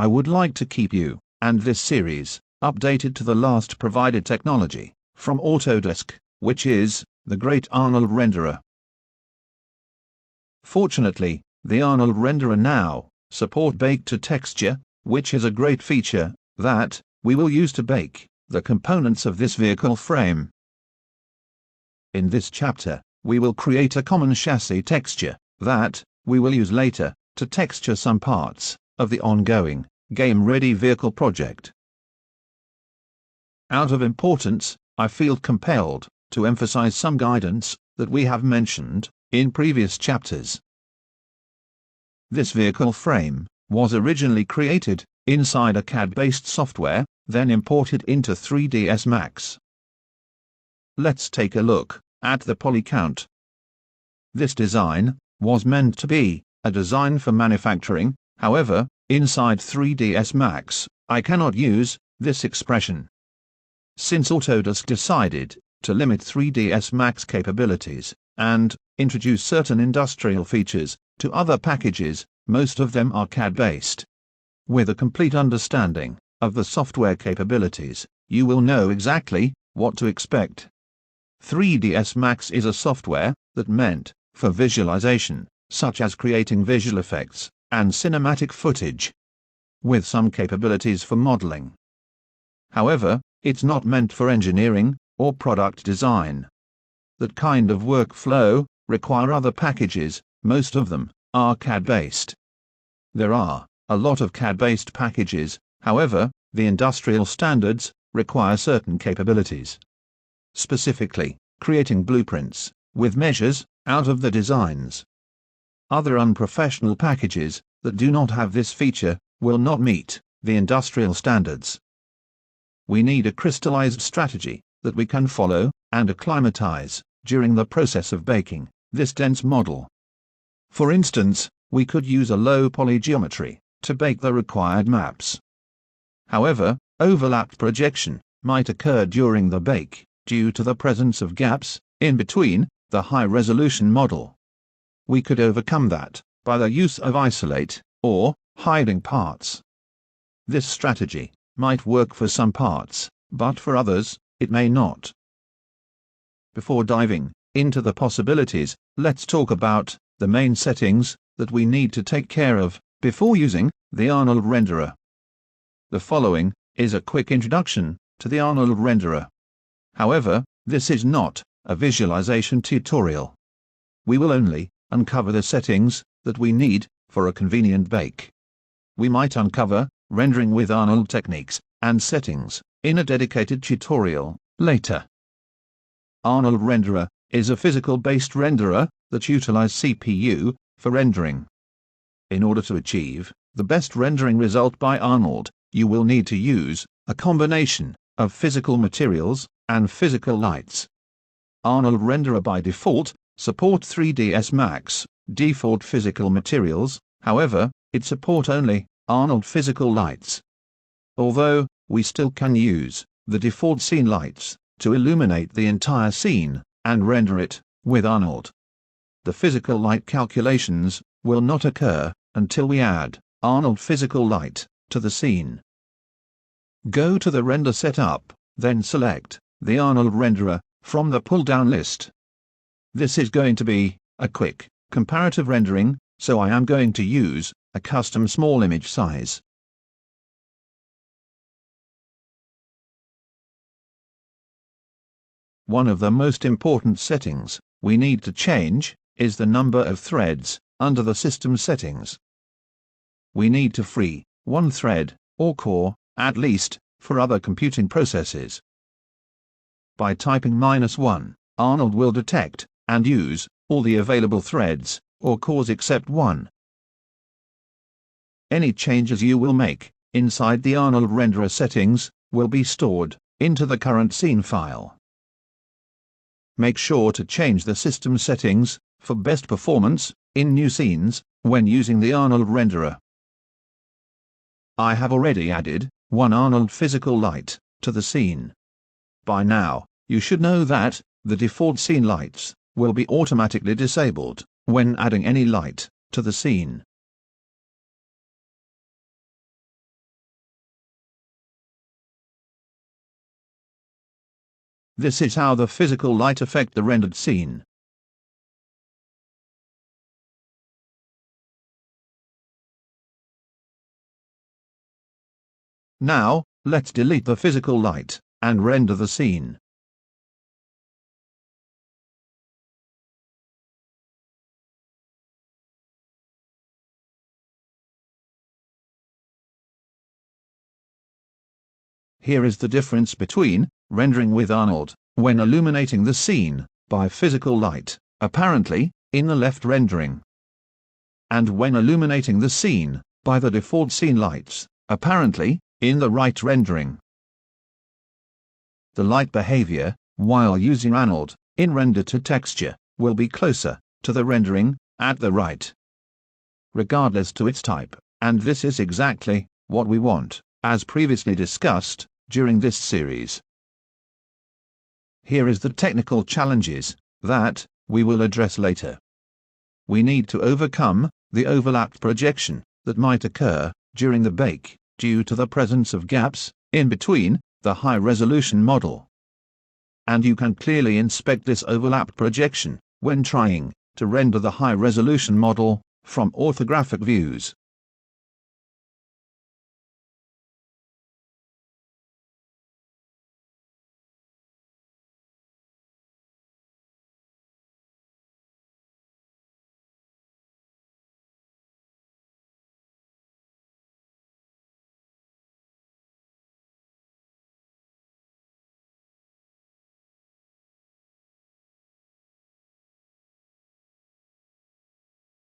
I would like to keep you, and this series, updated to the last provided technology, from Autodesk, which is, the great Arnold Renderer. Fortunately, the Arnold Renderer now support bake to texture, which is a great feature that we will use to bake the components of this vehicle frame. In this chapter, we will create a common chassis texture that we will use later to texture some parts of the ongoing game-ready vehicle project. Out of importance, I feel compelled to emphasize some guidance that we have mentioned in previous chapters. This vehicle frame was originally created inside a CAD-based software, then imported into 3ds Max. Let's take a look at the poly count. This design was meant to be a design for manufacturing, however, inside 3ds Max, I cannot use this expression. Since Autodesk decided to limit 3ds Max capabilities and introduce certain industrial features to other packages, most of them are CAD-based. With a complete understanding of the software capabilities, you will know exactly what to expect. 3ds Max is a software that meant for visualization, such as creating visual effects and cinematic footage, with some capabilities for modeling. However, it's not meant for engineering or product design. That kind of workflow require other packages, most of them are CAD-based. There are a lot of CAD-based packages, however, the industrial standards require certain capabilities. Specifically, creating blueprints with measures out of the designs. Other unprofessional packages that do not have this feature will not meet the industrial standards. We need a crystallized strategy that we can follow and acclimatize during the process of baking this dense model. For instance, we could use a low poly geometry to bake the required maps. However, overlapped projection might occur during the bake due to the presence of gaps in between the high-resolution model. We could overcome that by the use of isolate or hiding parts. This strategy might work for some parts, but for others, it may not. Before diving into the possibilities, let's talk about the main settings that we need to take care of before using the Arnold Renderer. The following is a quick introduction to the Arnold Renderer. However, this is not a visualization tutorial. We will only uncover the settings that we need for a convenient bake. We might uncover rendering with Arnold techniques and settings in a dedicated tutorial later. Arnold Renderer is a physical-based renderer that utilizes CPU for rendering. In order to achieve the best rendering result by Arnold, you will need to use a combination of physical materials and physical lights. Arnold Renderer by default support 3ds Max default physical materials, however, it support only Arnold physical lights. Although, we still can use the default scene lights to illuminate the entire scene and render it with Arnold. The physical light calculations will not occur until we add Arnold physical light to the scene. Go to the render setup, then select the Arnold Renderer from the pull-down list. This is going to be a quick comparative rendering, so I am going to use a custom small image size. One of the most important settings we need to change is the number of threads under the system settings. We need to free one thread or core, at least, for other computing processes. By typing -1, Arnold will detect and use all the available threads or cores except one. Any changes you will make inside the Arnold Renderer settings will be stored into the current scene file. Make sure to change the system settings for best performance in new scenes when using the Arnold Renderer. I have already added one Arnold physical light to the scene. By now, you should know that the default scene lights will be automatically disabled when adding any light to the scene. This is how the physical light affect the rendered scene. Now, let's delete the physical light and render the scene. Here is the difference between rendering with Arnold, when illuminating the scene by physical light, apparently, in the left rendering, and when illuminating the scene by the default scene lights, apparently, in the right rendering. The light behavior, while using Arnold, in render to texture, will be closer to the rendering at the right, regardless to its type, and this is exactly what we want, as previously discussed during this series. Here is the technical challenges that we will address later. We need to overcome the overlapped projection that might occur during the bake due to the presence of gaps in between the high-resolution model. And you can clearly inspect this overlapped projection when trying to render the high-resolution model from orthographic views.